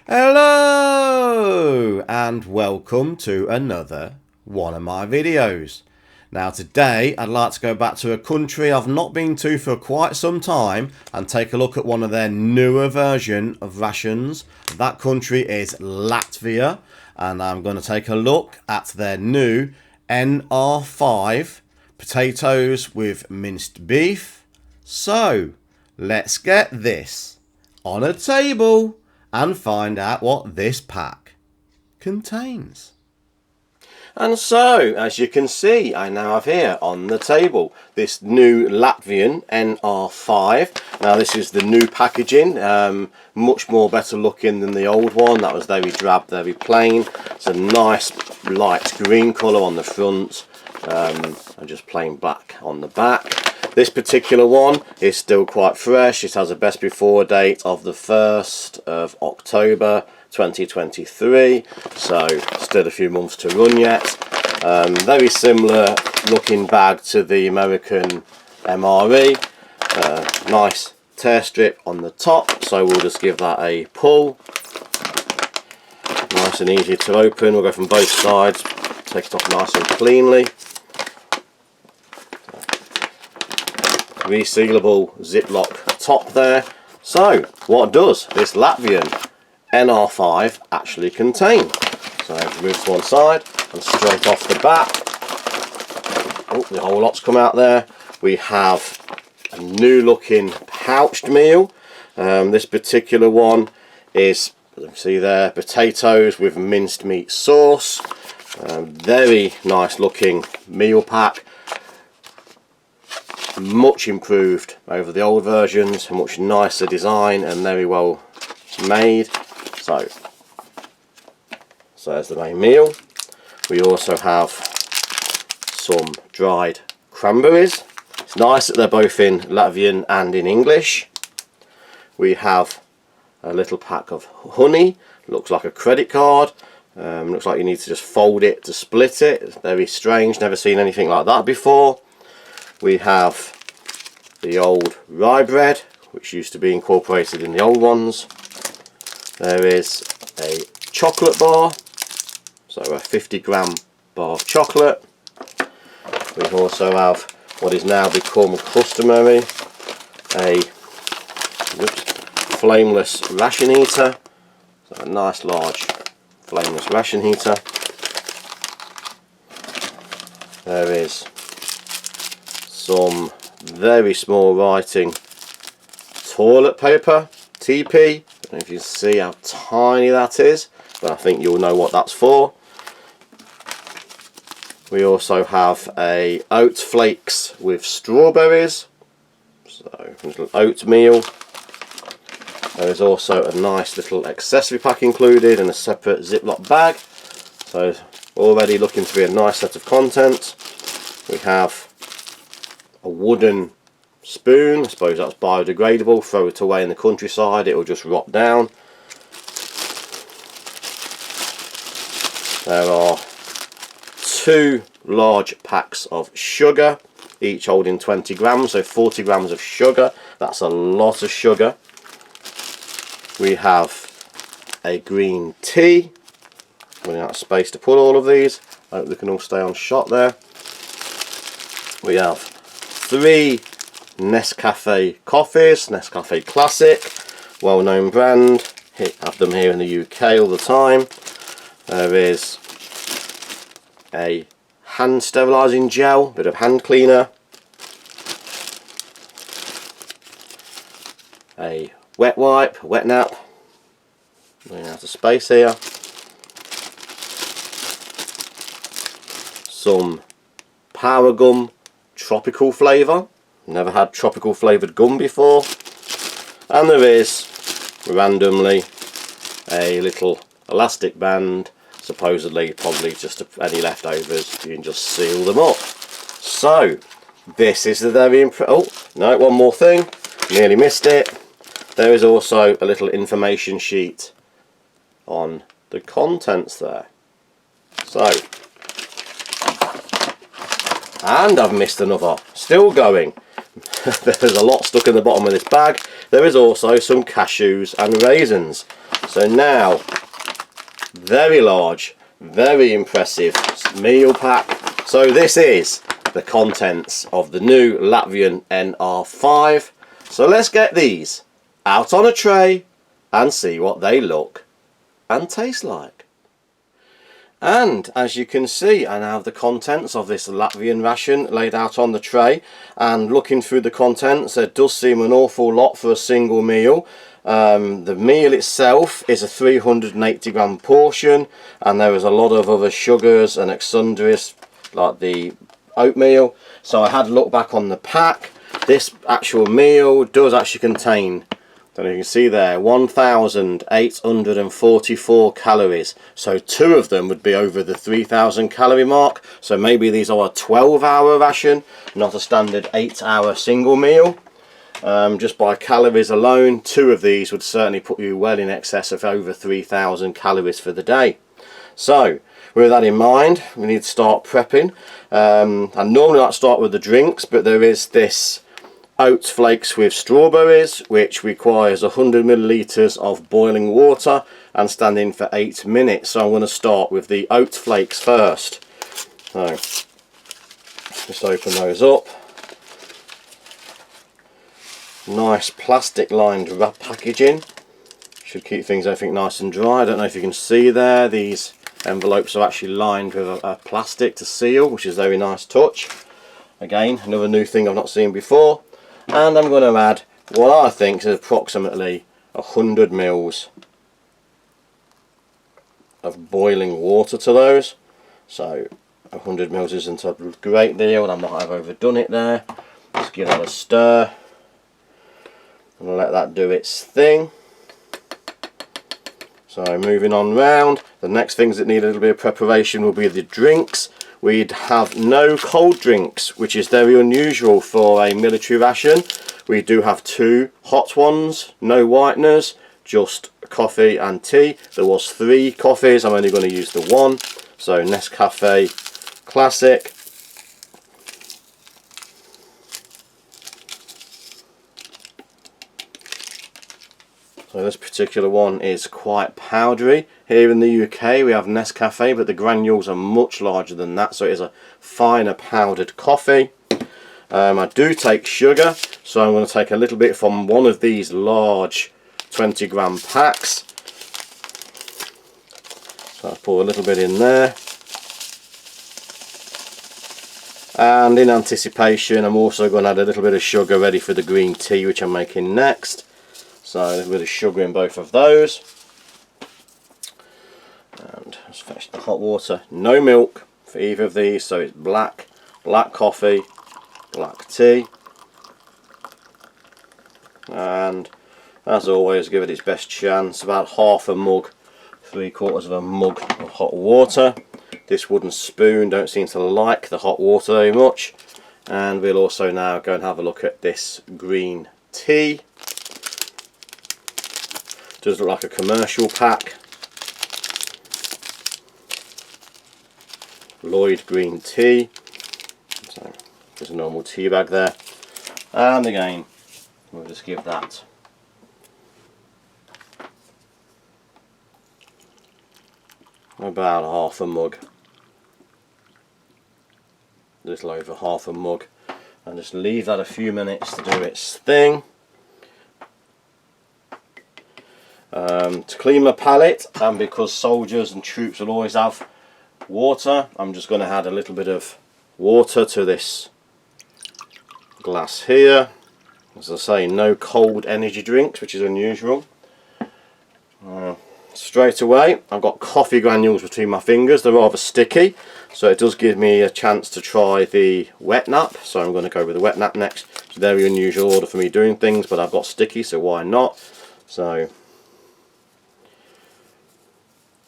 Hello and welcome to another one of my videos. Now today I'd like to go back to a country I've not been to for quite some time and take a look at one of their newer version of rations. That country is Latvia, and I'm going to take a look at their new N.R.5 potatoes with minced beef. So let's get this on a table and find out what this pack contains. And so, as you can see, I now have here on the table this new Latvian N.R.5. Now this is the new packaging, much more better looking than the old one. That was very drab, very plain. It's a nice light green colour on the front and just plain black on the back. This particular one is still quite fresh. It has a best before date of the 1st of October 2023, so still a few months to run yet. Very similar looking bag to the American MRE. Nice tear strip on the top, so we'll just give that a pull. Nice and easy to open. We'll go from both sides, take it off nice and cleanly. Resealable Ziploc top there. So what does this Latvian N.R.5 actually contain? So I've moved to one side and straight off the bat, oh, the whole lot's come out there. We have a new looking pouched meal. This particular one is, as you can see there, potatoes with minced meat sauce. Very nice looking meal pack. Much improved over the old versions, a much nicer design and very well made. So there's the main meal. We also have some dried cranberries. It's nice that they're both in Latvian and in English. We have a little pack of honey. Looks like a credit card. Looks like you need to just fold it to split it. It's very strange, never seen anything like that before. We have the old rye bread, which used to be incorporated in the old ones. There is a chocolate bar, so a 50-gram bar of chocolate. We also have what is now become customary, a flameless ration heater. So a nice large flameless ration heater. There is some very small writing toilet paper, TP. I don't know if you can see how tiny that is, but I think you'll know what that's for. We also have a oat flakes with strawberries, so a little oatmeal. There is also a nice little accessory pack included in a separate Ziploc bag, so already looking to be a nice set of contents. We have a wooden spoon. I suppose that's biodegradable. Throw it away in the countryside, it will just rot down. There are 2 large packs of sugar, each holding 20 grams, so 40 grams of sugar. That's a lot of sugar. We have a green tea. Running out of space to put all of these. I hope they can all stay on shot there. We have 3 Nescafe coffees, Nescafe Classic, well-known brand. Have them here in the UK all the time. There is a hand sterilising gel, bit of hand cleaner, a wet wipe, wet nap. Running out of space here. Some Power Gum tropical flavour. Never had tropical flavoured gum before. And there is randomly a little elastic band, supposedly probably just any leftovers. You can just seal them up. So this is the very oh no, one more thing, nearly missed it. There is also a little information sheet on the contents there. So, and I've missed another, still going. There's a lot stuck in the bottom of this bag. There is also some cashews and raisins. So now, very large, very impressive meal pack. So this is the contents of the new Latvian N.R.5. So let's get these out on a tray and see what they look and taste like. And as you can see, I now have the contents of this Latvian ration laid out on the tray, and looking through the contents, there does seem an awful lot for a single meal. The meal itself is a 380 gram portion, and there is a lot of other sugars and sundries like the oatmeal. So I had a look back on the pack. This actual meal does actually contain, I don't know if you can see there, 1,844 calories. So 2 of them would be over the 3,000 calorie mark. So maybe these are a 12-hour ration, not a standard 8-hour single meal. Just by calories alone, 2 of these would certainly put you well in excess of over 3,000 calories for the day. So with that in mind, we need to start prepping. I normally like to start with the drinks, but there is this oat flakes with strawberries, which requires 100 milliliters of boiling water and standing for 8 minutes. So I'm going to start with the oat flakes first. So just open those up. Nice plastic lined wrap packaging, should keep things, I think, nice and dry. I don't know if you can see there, these envelopes are actually lined with a plastic to seal, which is a very nice touch. Again, another new thing I've not seen before. And I'm going to add what I think is approximately 100 mils of boiling water to those. So 100 mils isn't a great deal, and I might have overdone it there. Just give that a stir and let that do its thing. So moving on round, the next things that need a little bit of preparation will be the drinks. We'd have no cold drinks, which is very unusual for a military ration. We do have 2 hot ones, no whiteners, just coffee and tea. There was 3 coffees, I'm only going to use the 1. So Nescafe Classic. So this particular one is quite powdery. Here in the UK we have Nescafe, but the granules are much larger than that, so it is a finer powdered coffee. I do take sugar, so I'm going to take a little bit from one of these large 20 gram packs. So I pour a little bit in there. And in anticipation, I'm also going to add a little bit of sugar ready for the green tea, which I'm making next. So a little bit of sugar in both of those. And let's fetch the hot water. No milk for either of these, so it's black coffee, black tea. And as always, give it its best chance. About half a mug, 3/4 of a mug of hot water. This wooden spoon don't seem to like the hot water very much. And we'll also now go and have a look at this green tea. Does look like a commercial pack. Lloyd green tea. So there's a normal tea bag there. And again, we'll just give that about half a mug. A little over half a mug. And just leave that a few minutes to do its thing. To clean my palate, and because soldiers and troops will always have water, I'm just going to add a little bit of water to this glass here. As I say, no cold energy drinks, which is unusual. Straight away, I've got coffee granules between my fingers. They're rather sticky, so it does give me a chance to try the wet nap. So I'm going to go with the wet nap next. It's a very unusual order for me doing things, but I've got sticky, so why not? So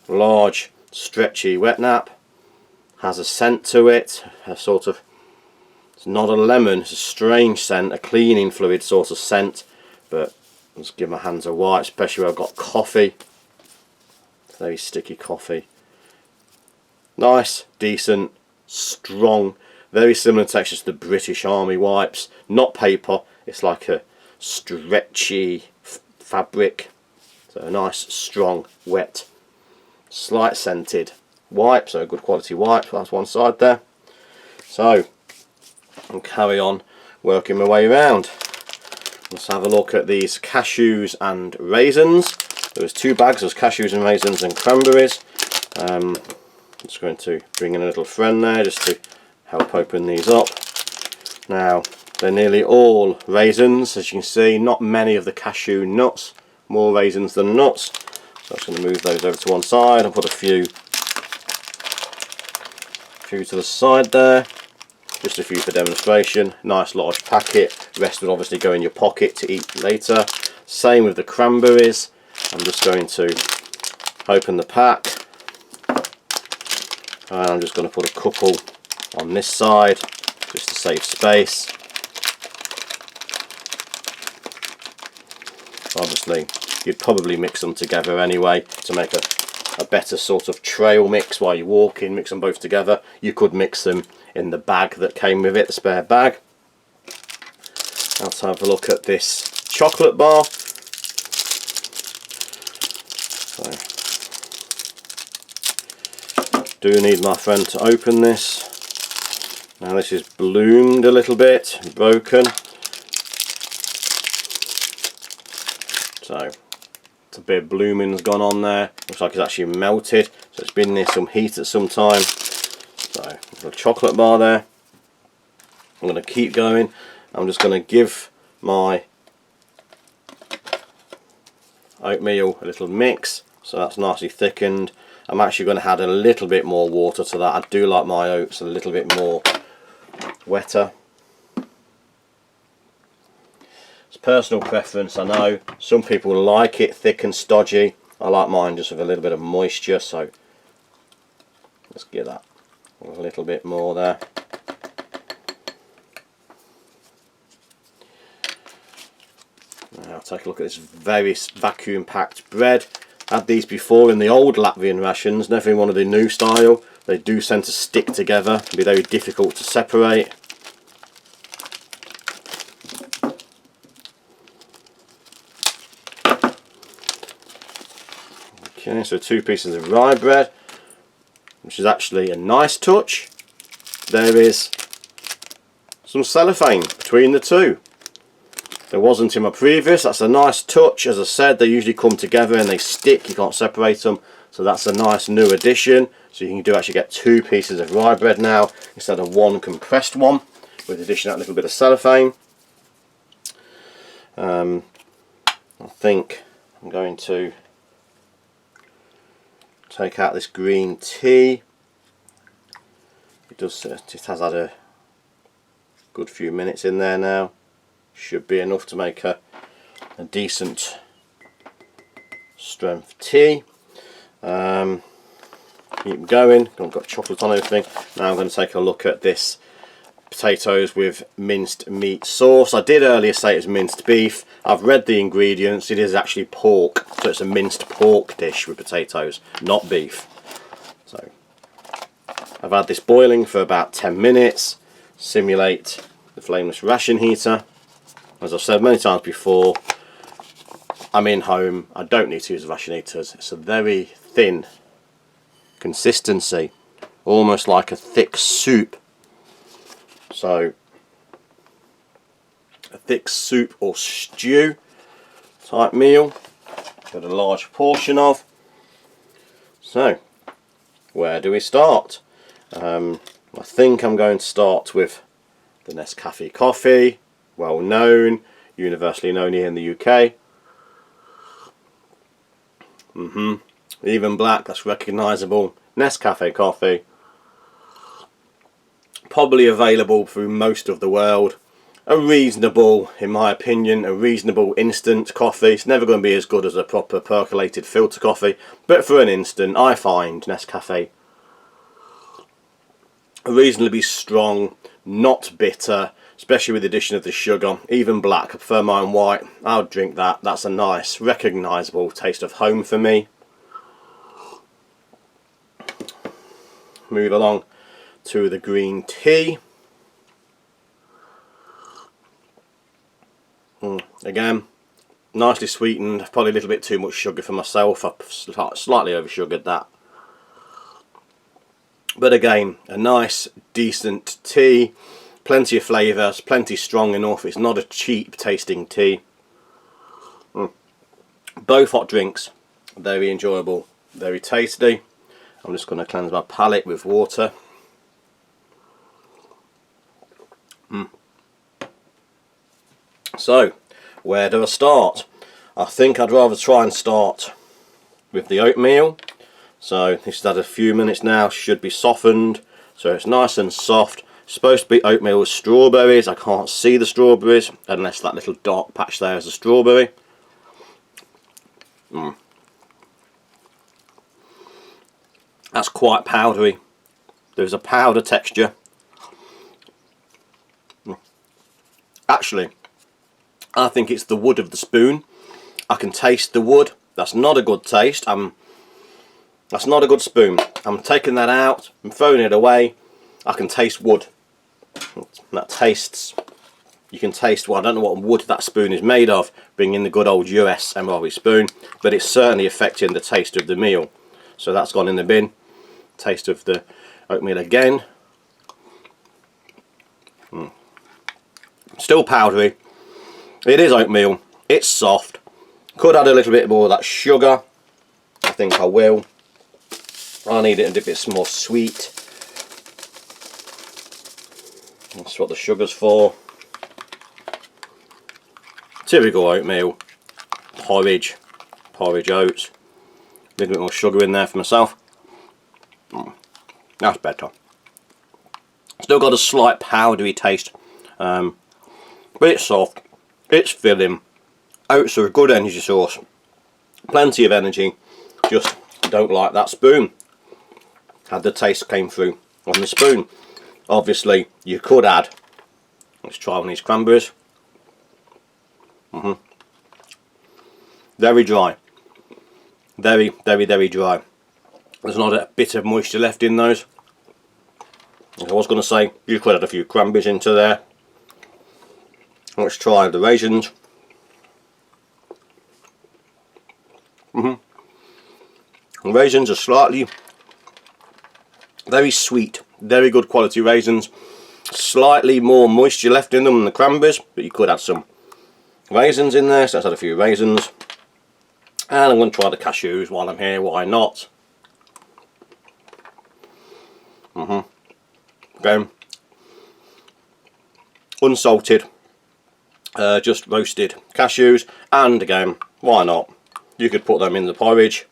large stretchy wet nap, has a scent to it, a sort of, it's not a lemon, it's a strange scent, a cleaning fluid sort of scent, but I'll just give my hands a wipe, especially where I've got coffee. It's very sticky coffee. Nice, decent, strong, very similar texture to the British Army wipes. Not paper, it's like a stretchy fabric. So a nice, strong, wet, slight scented wipe, so a good quality wipe. That's one side there. So I'll carry on working my way around. Let's have a look at these cashews and raisins. There was 2 bags, there's cashews and raisins and cranberries. I'm just going to bring in a little friend there just to help open these up. Now, they're nearly all raisins, as you can see, not many of the cashew nuts, more raisins than nuts. So I'm just going to move those over to one side and put a few to the side there. Just a few for demonstration. Nice large packet. The rest will obviously go in your pocket to eat later. Same with the cranberries. I'm just going to open the pack. And I'm just going to put a couple on this side, just to save space. Obviously, you'd probably mix them together anyway to make a better sort of trail mix while you're walking. Mix them both together. You could mix them in the bag that came with it, the spare bag. Let's have a look at this chocolate bar. So, do need my friend to open this. Now this is bloomed a little bit, broken. So a bit of blooming's gone on there. Looks like it's actually melted, so it's been near some heat at some time. So a little chocolate bar there. I'm going to keep going. I'm just going to give my oatmeal a little mix, so that's nicely thickened. I'm actually going to add a little bit more water to that. I do like my oats a little bit more wetter. It's personal preference, I know. Some people like it thick and stodgy. I like mine just with a little bit of moisture, so let's get that a little bit more there. Now take a look at this very vacuum packed bread. Had these before in the old Latvian rations, never in one of the new style. They do tend to stick together and be very difficult to separate. Okay, so 2 pieces of rye bread, which is actually a nice touch. There is some cellophane between the two. There wasn't in my previous. That's a nice touch. As I said, they usually come together and they stick. You can't separate them. So that's a nice new addition. So you can actually get 2 pieces of rye bread now instead of 1 compressed one, with the addition of a little bit of cellophane. I think I'm going to take out this green tea. It has had a good few minutes in there now. Should be enough to make a decent strength tea. Keep going. I've got chocolate on everything. Now I'm going to take a look at this potatoes with minced meat sauce. I did earlier say it's minced beef. I've read the ingredients. It is actually pork, so it's a minced pork dish with potatoes, not beef. So I've had this boiling for about 10 minutes. Simulate the flameless ration heater. As I've said many times before, I'm in home. I don't need to use ration heaters. It's a very thin consistency, almost like a thick soup. So a thick soup or stew type meal, got a large portion of. So where do we start? I think I'm going to start with the Nescafe coffee, well known, universally known here in the UK. Even black, that's recognisable. Nescafe coffee, probably available through most of the world. A reasonable, in my opinion, a reasonable instant coffee. It's never going to be as good as a proper percolated filter coffee, but for an instant I find Nescafe reasonably strong, not bitter, especially with the addition of the sugar. Even black, I prefer mine white. I would drink that. That's a nice, recognisable taste of home for me. Move along to the green tea. Again, nicely sweetened. Probably a little bit too much sugar for myself. I've slightly over sugared that. But again, a nice decent tea, plenty of flavours, plenty strong enough. It's not a cheap tasting tea. Both hot drinks, very enjoyable, very tasty. I'm just going to cleanse my palate with water. So, where do I start? I think I'd rather try and start with the oatmeal. So this has had a few minutes now, should be softened, so it's nice and soft. It's supposed to be oatmeal with strawberries. I can't see the strawberries unless that little dark patch there is a strawberry. That's quite powdery. There's a powder texture. Actually, I think it's the wood of the spoon. I can taste the wood. That's not a good taste. That's not a good spoon. I'm taking that out. I'm throwing it away. I can taste wood. That tastes. You can taste. Well, I don't know what wood that spoon is made of. Bringing the good old US N.R.5 spoon, but it's certainly affecting the taste of the meal. So that's gone in the bin. Taste of the oatmeal again. Still powdery. It is oatmeal. It's soft. Could add a little bit more of that sugar. I think I will. I need it a bit more sweet. That's what the sugar's for. Typical oatmeal. Porridge. Porridge oats. A little bit more sugar in there for myself. That's better. Still got a slight powdery taste. But it's soft. It's filling. Oats are a good energy source. Plenty of energy. Just don't like that spoon. Had the taste came through on the spoon. Obviously you could add, let's try one of these cranberries. Very dry. Very, very, very dry. There's not a bit of moisture left in those. I was going to say you could add a few cranberries into there. Let's try the raisins. The raisins are slightly very sweet, very good quality raisins. Slightly more moisture left in them than the cranberries, but you could add some raisins in there. So let's add a few raisins. And I'm going to try the cashews while I'm here, why not? Again, unsalted, just roasted cashews, and again, why not? You could put them in the porridge,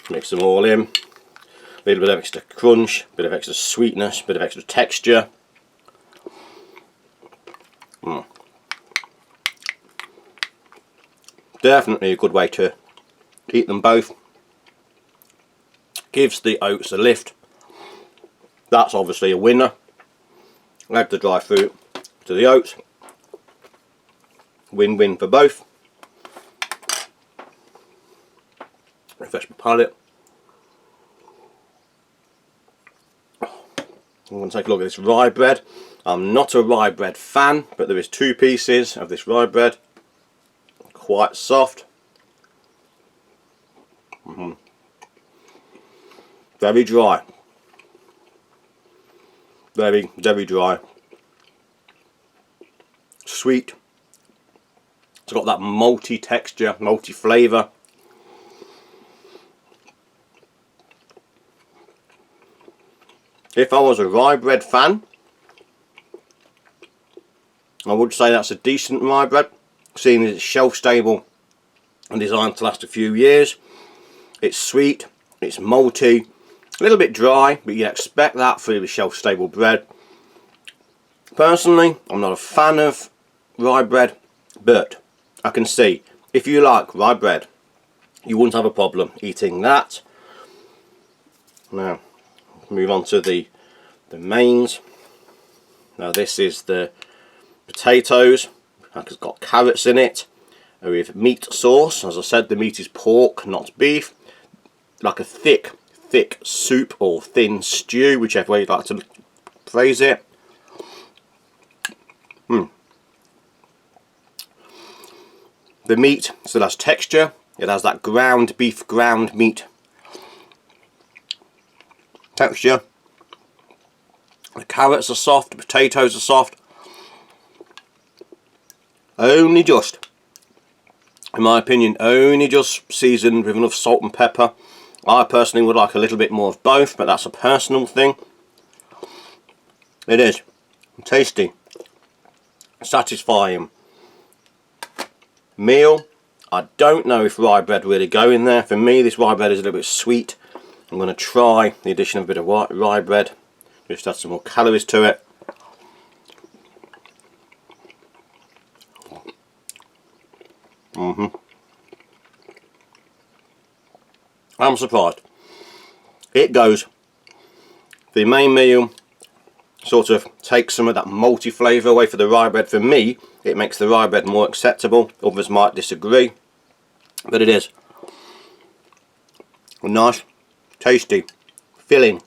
mix them all in. A little bit of extra crunch, a bit of extra sweetness, a bit of extra texture. Definitely a good way to eat them both. Gives the oats a lift. That's obviously a winner. Add the dry fruit to the oats. Win-win for both. Refresh my palate. I'm going to take a look at this rye bread. I'm not a rye bread fan, but there is 2 pieces of this rye bread. Quite soft. Very dry. Very, very dry. Sweet. It's got that malty texture, malty flavour. If I was a rye bread fan, I would say that's a decent rye bread, seeing as it's shelf stable and designed to last a few years. It's sweet, it's malty, a little bit dry, but you'd expect that for the shelf stable bread. Personally, I'm not a fan of rye bread, but I can see if you like rye bread, you wouldn't have a problem eating that. Now, move on to the mains. Now this is the potatoes. It's got carrots in it with meat sauce. As I said, the meat is pork, not beef. Like a thick soup or thin stew, whichever way you'd like to phrase it. The meat still has texture. It has that ground beef, ground meat texture. The carrots are soft, the potatoes are soft. Only just, in my opinion, only just seasoned with enough salt and pepper. I personally would like a little bit more of both, but that's a personal thing. It is tasty, satisfying meal. I don't know if rye bread really go in there. For me, this rye bread is a little bit sweet. I'm going to try the addition of a bit of rye bread, just add some more calories to it. I'm surprised. It goes. The main meal sort of takes some of that malty flavour away for the rye bread. For me, it makes the rye bread more acceptable. Others might disagree, but it is a nice, tasty, filling,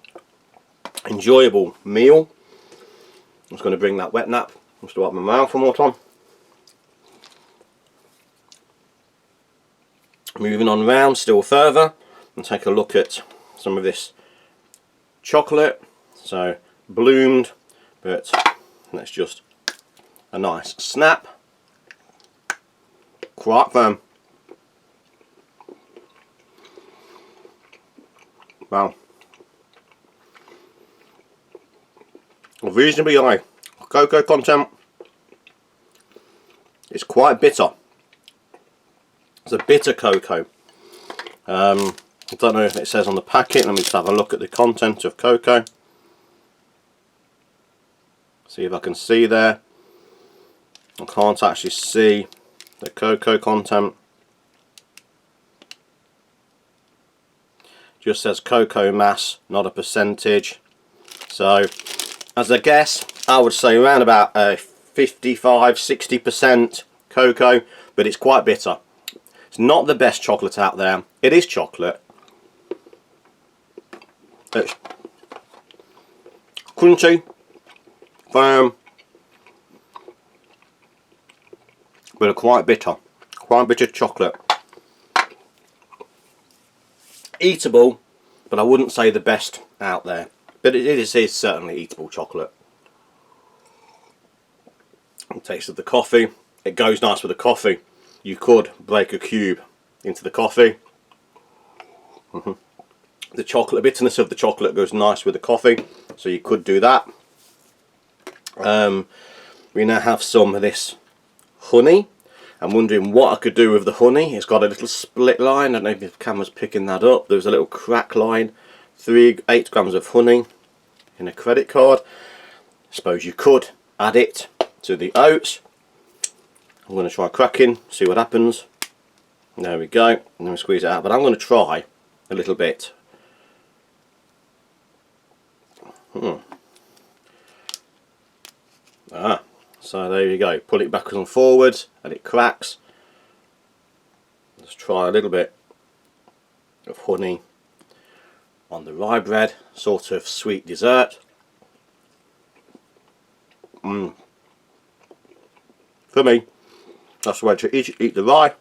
enjoyable meal. I'm just going to bring that wet nap just to wipe my mouth one more time. Moving on round still further and take a look at some of this chocolate. So bloomed, but that's just a nice snap. Quite firm. Wow. Reasonably high cocoa content. It's quite bitter. It's a bitter cocoa. I don't know if it says on the packet. Let me just have a look at the content of cocoa. See if I can see there. I can't actually see the cocoa content. Just says cocoa mass, not a percentage. So, as a guess, I would say around about 55–60% cocoa, but it's quite bitter. It's not the best chocolate out there. It is chocolate. It's crunchy, firm, but quite bitter. Quite bitter chocolate. Eatable, but I wouldn't say the best out there. But it is certainly eatable chocolate. The taste of the coffee. It goes nice with the coffee. You could break a cube into the coffee. The chocolate, bitterness of the chocolate goes nice with the coffee, so you could do that. We now have some of this honey. I'm wondering what I could do with the honey. It's got a little split line. I don't know if the camera's picking that up. There's a little crack line. 8 grams of honey in a credit card. I suppose you could add it to the oats. I'm going to try cracking, see what happens. There we go. I'm going to squeeze it out, but I'm going to try a little bit. So there you go. Pull it backwards and forwards, and it cracks. Let's try a little bit of honey on the rye bread, sort of sweet dessert. For me, that's the way to eat the rye.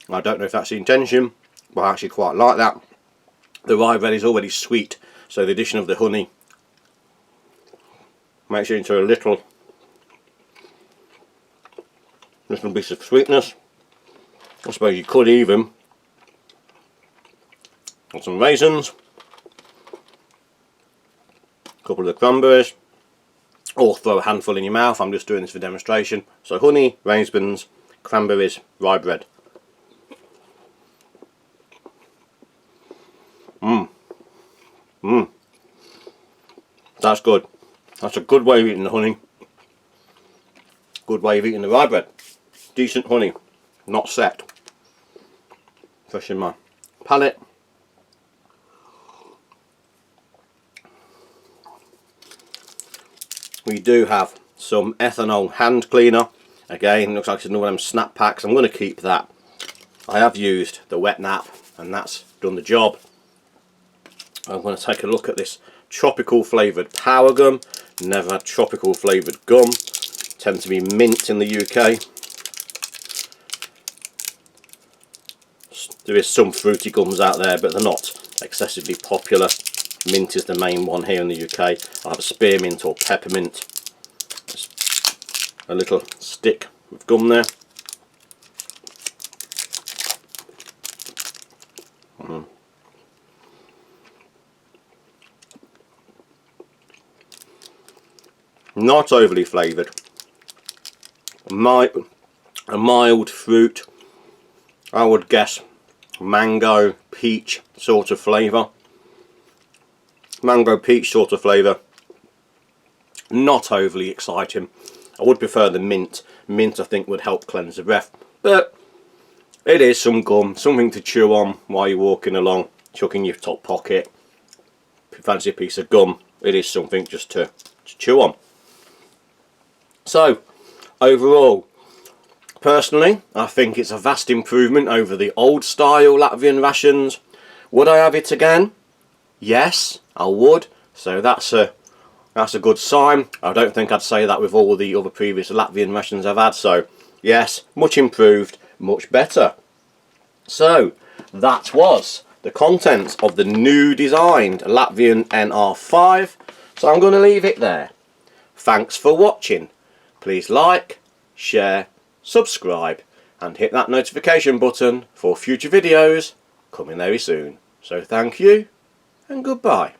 I don't know if that's the intention, but I actually quite like that. The rye bread is already sweet, so the addition of the honey makes it into a little piece of sweetness. I suppose you could even add some raisins, a couple of the cranberries, or throw a handful in your mouth. I'm just doing this for demonstration. So honey, raisins, cranberries, rye bread. That's good. That's a good way of eating the honey. Good way of eating the rye bread. Decent honey, not set. Fresh in my palate. We do have some ethanol hand cleaner. Again, looks like it's another one of them snap packs. I'm going to keep that. I have used the wet nap and that's done the job. I'm going to take a look at this tropical flavoured power gum. Never had tropical flavoured gum. tend to be mint in the UK. There is some fruity gums out there, but they're not excessively popular. Mint is the main one here in the UK. I have a spearmint or peppermint. Just a little stick of gum there. Not overly flavoured. A mild fruit. I would guess mango, peach sort of flavour. Mango, peach sort of flavour. Not overly exciting. I would prefer the mint. Mint I think would help cleanse the breath. But it is some gum, something to chew on while you're walking along, chuck in your top pocket. If you fancy a piece of gum, it is something just to chew on. So, overall, personally, I think it's a vast improvement over the old style Latvian rations. Would I have it again? Yes, I would. So that's a good sign. I don't think I'd say that with all the other previous Latvian rations I've had. So, yes, much improved, much better. So, that was the contents of the new designed Latvian N.R.5. So I'm going to leave it there. Thanks for watching. Please like, share, subscribe and hit that notification button for future videos coming very soon. So thank you and goodbye.